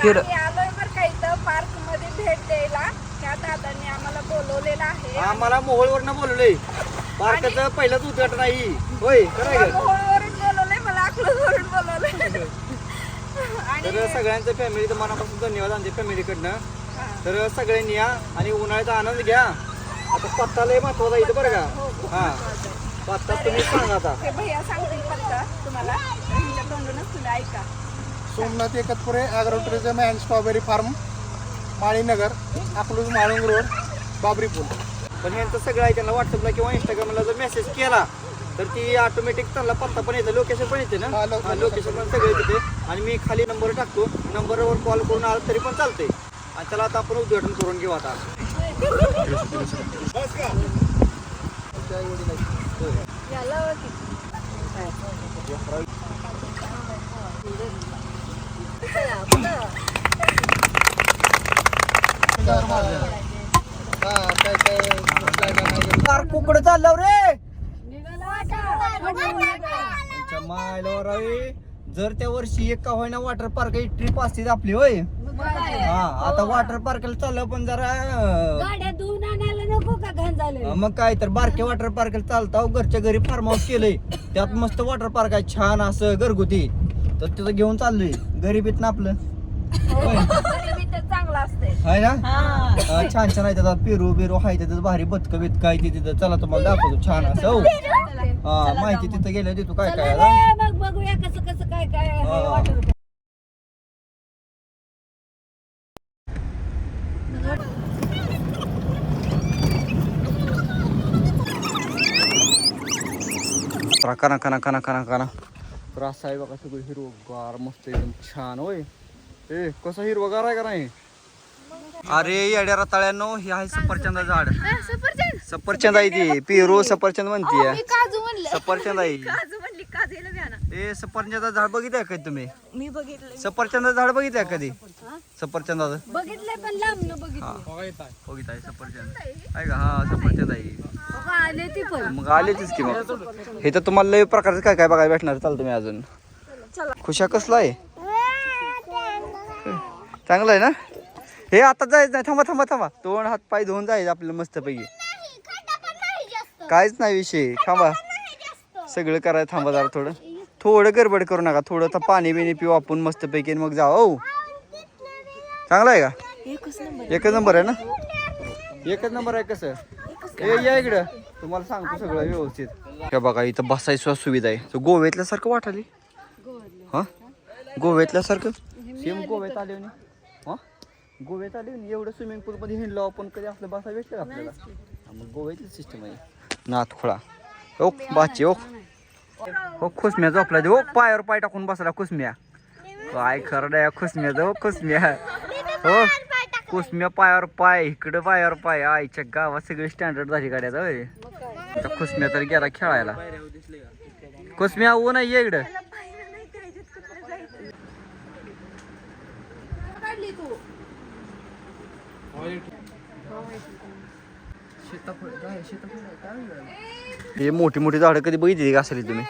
फिर आलोय बरं का इथं पार्क मध्ये भेट द्यायला. त्या दादांनी आम्हाला बोलवलेलं आहे. आम्हाला मोहोळवरनं बोलवलंय. पार्कचं पहिलंच उद्घाटन आहे. होय खरं मोहोळवरून बोलवलंय, मला अकलूजवरून बोलवलंय. तर सगळ्यांचं फॅमिली तर मनापासून धन्यवाद आमच्या फॅमिलीकडनं. तर सगळ्यांनी या आणि उन्हाळ्याचा आनंद घ्या. आता पत्ता लय महत्वाचा इथं बरं का. हा पत्ता तुम्ही सांगा आता. ते भैया सांगतील पत्ता तुम्हाला, तुमच्या तोंडूनच तुम्ही ऐका. Somnath Ekatpure agro tourism and strawberry farm, Malinagar, Akluj Malung road, Babri पूल. पण यांचं सगळं आहे. त्यांना व्हॉट्सअपला किंवा इंस्टाग्रामला जर मेसेज केला तर ती ऑटोमॅटिक त्यांना पत्ता पण येते, लोकेशन पण येते ना. लोकेशन पण सगळे येते. आणि मी खाली नंबर टाकतो, नंबरवर कॉल करून आला तरी पण चालतंय. आणि त्याला आता आपण उद्घाटन करून घेऊ आता. कुकडं चाललं रे मायला रावी. जर त्या वर्षी एक का होईना वॉटर पार्क ट्रिप असते आपली होय. हा आता वॉटर पार्कला चाललं पण जरा गाड्या धुवून आणायला नको का घाण झाले. मग काय तर बारके वॉटर पार्कला चालता घरच्या घरी फार्म हाऊस केलंय. त्यात मस्त वॉटर पार्क आहे छान असं घरगुती. तर तिथं घेऊन चाललोय. गरीबीत ना आपलं चांगला असते आहे ना. छान छान आहे त्याच्यात पेरू बिरू आहे तिथं भारी बदक बितक आहे तिथं. चला तुम्हाला दाखवतो छान असं. हा माहिती तिथं गेलं तिथं काय काय मग बघूया कसं कसं काय काय आहे. काना काना काना काना काना तर असं आहे बघा सगळं हिरवगार मस्त एकदम छान. होय ए कसं हिरवगार आहे का नाही. अरे येड्या रताळ्यांनो हे आहे सफरचंद झाड. सफरचंद आहे ती. पेरू सफरचंद म्हणतीये. सफरचंद आहे. ए सफरचंदाचं झाड बघितलंय का तुम्ही. मी बघितलं. सफरचंदाचं झाड बघितलंय कधी. सफरचंदाचं बघितलंय पण लांब न बघितलं. बघित आहे सफरचंद आहे का. हा सफरचंद आहे. आले ती पण मग आलेच की. मग हे तर तुम्हाला लय प्रकारचं काय काय बघायला भेटणार. चालतं तुम्ही अजून. खुशा कसला आहे. चांगलं आहे ना. हे आता जायचं नाही. थांबा थांबा थांबा. तोंड हात पाय धुवून जायचं आपल्याला मस्त पैकी. काहीच नाही विषय. थांबा सगळं करायचं. थांबा जरा थोडं थोडं गडबड करू नका. थोडं तर पाणी बिणी पिऊ आपण मस्त पैकी मग जाऊ. हो चांगलं आहे का. एकच नंबर आहे ना. एकच नंबर आहे. कसं या इकडं तुम्हाला सांगतो सगळं व्यवस्थित. हे बघा इथं बसायची सुविधा आहे. गोव्यातल्यासारखं वाटाली. हा गोव्यातल्यासारखं सेम गोव्यात आले हा गोव्यात आले एवढं स्विमिंग पूल मध्ये हिंडलो आपण. कधी आपलं बसा भेटलं आपल्याला. मग गोव्यातली सिस्टम आहे. नाथखोळा ओक बाची ओक हो खुसम्या झोपला दे. ओ पायावर पाय टाकून बसला खुसम्या. काय खरं नाही खुसम्याचं. हो खुसम्या हो कुसम्या पायावर पाय इकडं पायावर पाय. आईच्या गावात सगळी स्टँडर्ड झाली गाड्यात. होय कुसम्या तर गेला खेळायला. कुसम्या ऊन आहे ये इकडं. हे मोठी मोठी झाडं कधी बघितली का असेल तुम्ही.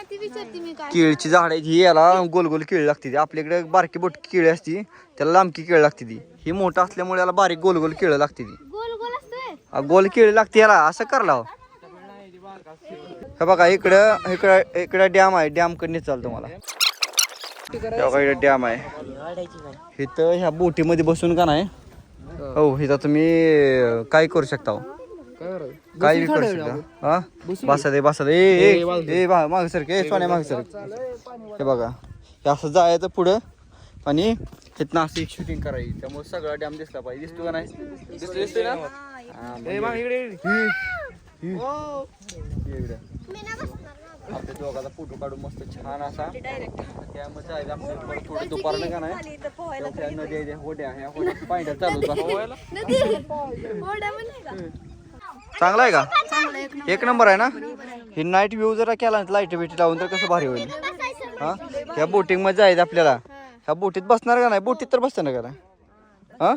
केळीची झाड आहे. ही याला गोल गोल केळी लागते. आपल्याकडे बारकी बोट केळी असती त्याला लांबकी केळी लागते ती. ही मोठं असल्यामुळे याला बारीक गोल गोल केळी लागते ती. गोल केळी लागते याला. असं करला हो. हे बघा इकडं इकडं इकडं डॅम आहे. डॅम कडे चालतो मला. इकडे डॅम आहे. इथं ह्या बोटीमध्ये बसून का नाही. हो इथं तुम्ही काय करू शकता. काय करू शकता. हा बसा दे बसा दे. ए माग सर ए सोन्या माग सर. हे बघा हे असं जायचं पुढं आणि तिथनं असं एक शूटिंग करायची. त्यामुळे सगळा डॅम दिसला पाहिजे. दिसतो का नाही. दिसतोय ना. आपल्या दोघाचा फोटो काढून मस्त छान असा त्यामध्ये आहे. आपल्याला थोडं दुपारनं का नाही नदी आहे. होड्या ह्या होड्या पाहिजे चालू. चांगला आहे का. एक नंबर आहे ना. ही नाईट व्ह्यू जरा केला लाईट बिटी लावून तर कसं भारी होईल. हा ह्या बोटिंग मध्ये जायचं आपल्याला. ह्या बोटीत बसणार का नाही. बोटीत तर बसते ना का नाही. हा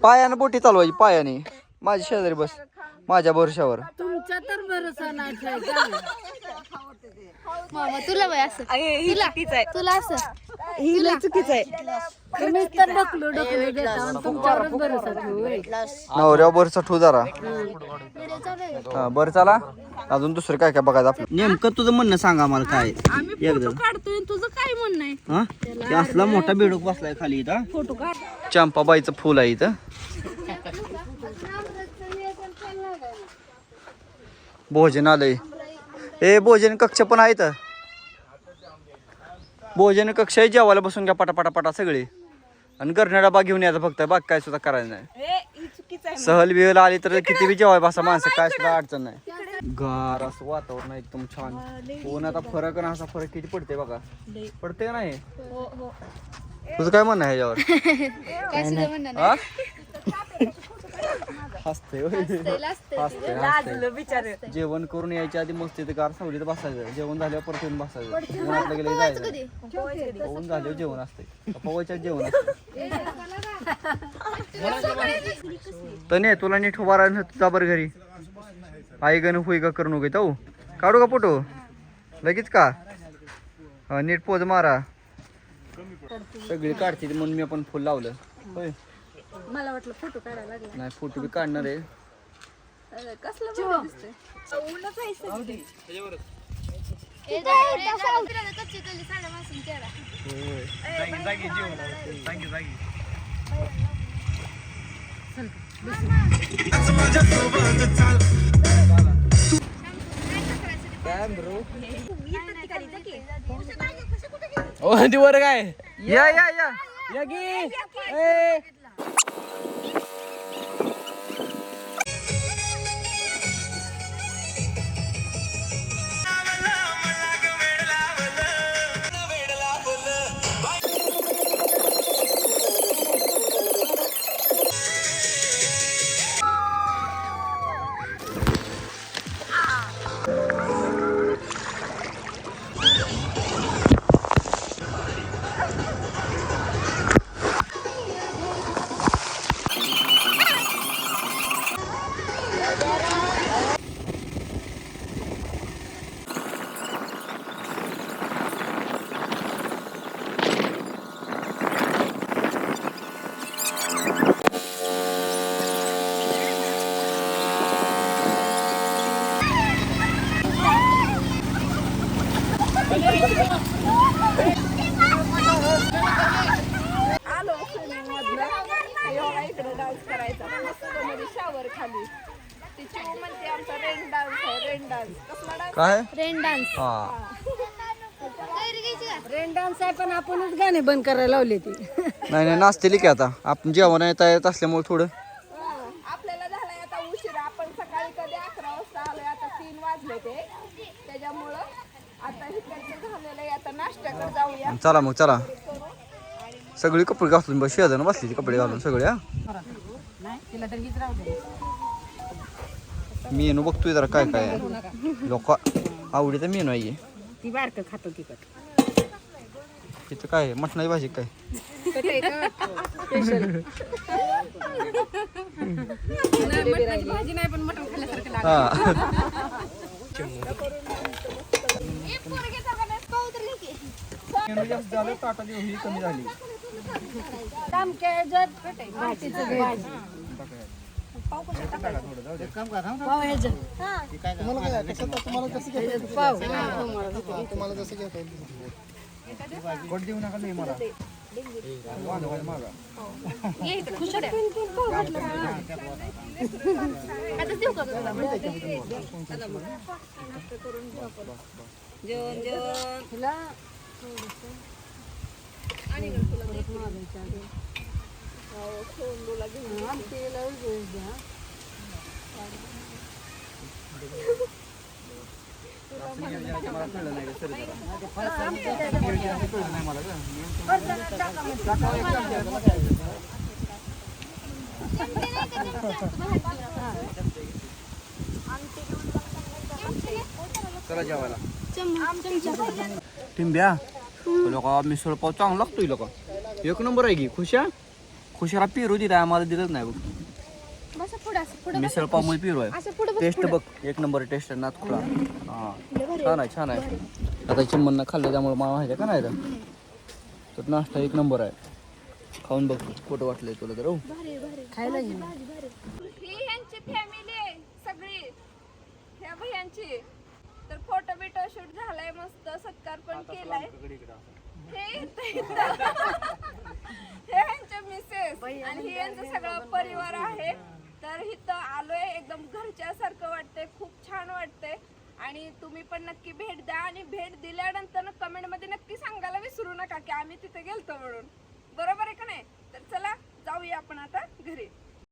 पायानं बोटी चालवायची पायाने. माझी शेजारी बस. माझ्या भरोशावर. तुमच्या तर भरोसा नाही ठेवायचा. मामा तुला बाय असं तुला असं हिला चुकीचं आहे. तुम्ही तर ढकलू देता आणि तुमच्यावरच भरोसा ठेवू. नवऱ्यावर भरोसा ठेवू जरा. व्हिडिओ चालू आहे का? हा बरं चला अजून दुसरं काय काय बघायचं आपलं. नेमकं तुझं म्हणणं सांगा आम्हाला काय आम्ही फोटो काढतोय तुझं काय म्हणणं आहे? हा ते असला मोठा बेडूक बसलाय खाली इथं. फोटो काढ. चंपाबाईचं फुल आहे इथं. भोजनालय ए भोजन कक्ष पण आहेत. भोजन कक्ष आहे. जेवायला बसून घ्या पटापटा सगळे आणि गरणा डबा घेऊन यायचा फक्त. बाग काय सुद्धा करायचं नाही. सहल बिहल आली तर किती बी जेवाय बसा माणसं काय सुद्धा अडचण नाही. गार असं वातावरण आहे एकदम छान. ऊन आता फरक आणि असा फरक किती पडते बघा. पडते का नाही? तुझं काय म्हणणं आहे ह्याच्यावर? काय सुद्धा म्हणणार नाही. हा? हसते होय. लाजतंय. हसते. जेवण करून यायच्या आधी मस्त इथे गार सावलीत बसायचं. जेवण झाल्यावर परत येऊन बसायचं. उन्हातलं गेलं जायचं. कधी ऊन झाल्यावर जेवण असते. पवायच्यात जेवण असते. तर नाही तुला नीट उभा राहिलं तुझा बरं घरी. आई गण हुई का करू नको तो. काढू का फोटो लगेच का? हा, नीट पोज मारा. सगळी काढते म्हणून मी आपण फुल लावलं. होय मला वाटलं फोटो काढायला लागला. नाही फोटो बी काढणार आहे. कसलं भारी दिसतंय. ऊनच आहे सगळी. ए जा फिरायला कच्ची कल्ली साड्या मासून चेहरा वर काय या या या आलो स्विमिंग मधलं. योगा इकडे डान्स करायचा मस्त मध्ये शावर खाली. तिची म्हणते आमचा रेन डान्स आहे. रेन डान्स कसला डान्स? काय रेन डान्स हा रेन डान्स आहे पण आपणच गाणे बंद करायला लावले ती. नाही नाही नाचतेली की आता आपण जेवण येता येत असल्यामुळे थोडं आपल्याला झालाय आता उशीर. आपण सकाळी कधी 11 वाजता आलोय. आता 3 वाजले ते. त्याच्यामुळं आता इकडचं झालेलं आहे. आता नाश्त्याकडे जाऊया. चला मग चला. सगळी कपडे घालून बस शेजारी बसली कपडे घालून सगळे. हा मेनू बघतोय जरा काय काय आहे. लोक आवडीचा मेनू आहे. ती बारकं खातो तिकट. तिथं काय आहे? मटणाची भाजी काय? भाजी नाही पण मटण खाल्ल्यासारखं लागतं. हा मेनू जास्त झालं ताटा ही कमी झाली. तुम्हाला जसं घेता येईल. कोट देऊ नका नाही मला. मागा आता देऊ का तुला जेवण तुला आणि सोंडूला घेऊन आमटीला द्या. मला कळलं नाही सर चला जेवायला. टिंब्या लोक मिसळ पाव चांगला लागतोय लोक. एक नंबर आहे की. खुशा खुशाला पेरू दिला आम्हाला दिलंच नाही बघ. बस पुढं असं पुढं मिसळ पाव मध्ये पिरू आहे असं पुढं बस टेस्ट बघ एक नंबर टेस्ट आहे नाथखुळा हा छान आहे छान आहे आता चिमणनं खाल्लं त्यामुळे मला माहिती आहे का नाही तर नाश्ता एक नंबर आहे खाऊन बघ फोटो वाटलंय तुला तर ही यांची फॅमिली आहे सगळी ह्या भैयांची तर फोटो बिटो शूट झालाय मस्त सत्कार पण केलाय हे यांचे मिसेस आणि हे यांचं सगळं परिवार आहे तर इथं आलोय एकदम घरच्यासारखं वाटतंय खूप छान वाटतंय आणि तुम्ही पण नक्की भेट द्या आणि भेट दिल्यानंतर कमेंट मध्ये नक्की सांगायला विसरू नका की आम्ही तिथे गेलतो म्हणून बरोबर आहे का नाही तर चला जाऊया आपण आता घरी